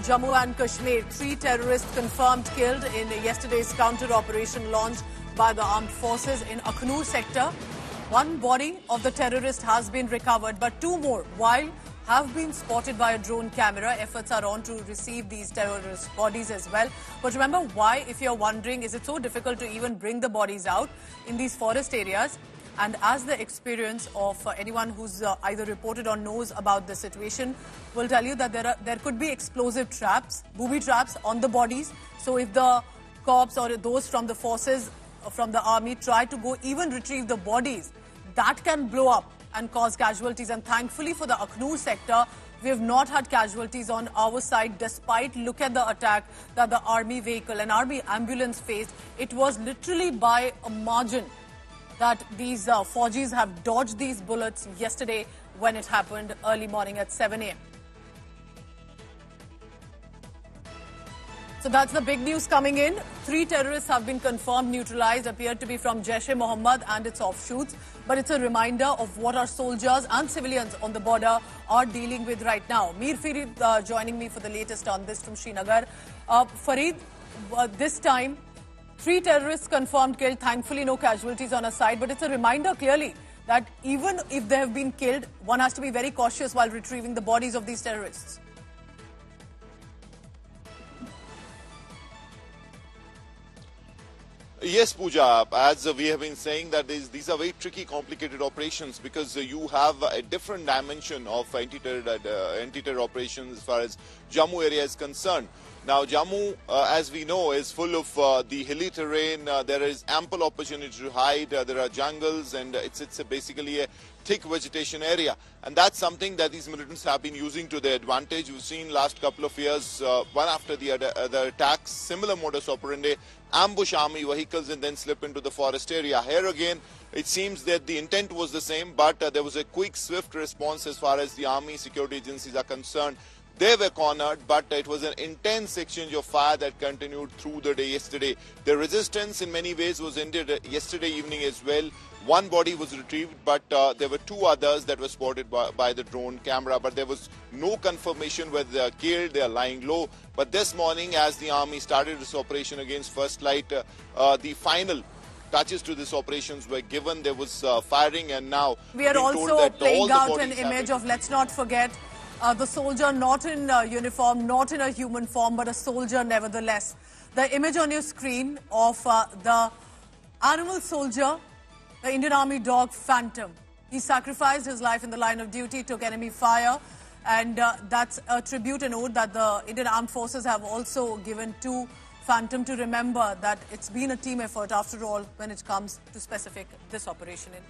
Jammu and Kashmir, 3 terrorists confirmed killed in yesterday's counter-operation launched by the armed forces in Akhnoor sector. One body of the terrorist has been recovered, but 2 more, while have been spotted by a drone camera. Efforts are on to retrieve these terrorist bodies as well. But remember why, if you're wondering, is it so difficult to even bring the bodies out in these forest areas? And as the experience of anyone who's either reported or knows about the situation will tell you that there could be explosive traps, booby traps on the bodies. So if the cops or those from the forces, from the army, try to go even retrieve the bodies, that can blow up and cause casualties. And thankfully for the Akhnoor sector, we have not had casualties on our side, despite look at the attack that the army vehicle and army ambulance faced. It was literally by a margin that these Faujis have dodged these bullets yesterday when it happened early morning at 7 a.m. So that's the big news coming in. 3 terrorists have been confirmed neutralized, appear to be from Jaish-e-Mohammed and its offshoots. But it's a reminder of what our soldiers and civilians on the border are dealing with right now. Mir Farid joining me for the latest on this from Srinagar. Farid, this time, 3 terrorists confirmed killed. Thankfully, no casualties on our side. But it's a reminder clearly that even if they have been killed, one has to be very cautious while retrieving the bodies of these terrorists. Yes, Pooja, as we have been saying that these are very tricky, complicated operations because you have a different dimension of anti-terror operations as far as Jammu area is concerned. Now, Jammu, as we know, is full of the hilly terrain. There is ample opportunity to hide. There are jungles, and it's basically a thick vegetation area. And that's something that these militants have been using to their advantage. We've seen last couple of years, one after the other attacks, similar modus operandi, ambush army vehicles and then slip into the forest area. Here again, it seems that the intent was the same, but there was a quick, swift response as far as the army security agencies are concerned. They were cornered, but it was an intense exchange of fire that continued through the day yesterday. The resistance in many ways was ended yesterday evening as well. One body was retrieved, but there were 2 others that were spotted by the drone camera. But there was no confirmation whether they are killed, they are lying low. But this morning, as the army started this operation against First Light, the final touches to this operations were given. There was firing, and now we are also playing out an image of, let's not forget, the soldier not in uniform, not in a human form, but a soldier nevertheless. The image on your screen of the animal soldier, the Indian Army dog Phantom. He sacrificed his life in the line of duty, took enemy fire, and that's a tribute and ode that the Indian Armed Forces have also given to Phantom to remember that it's been a team effort after all when it comes to specific this operation in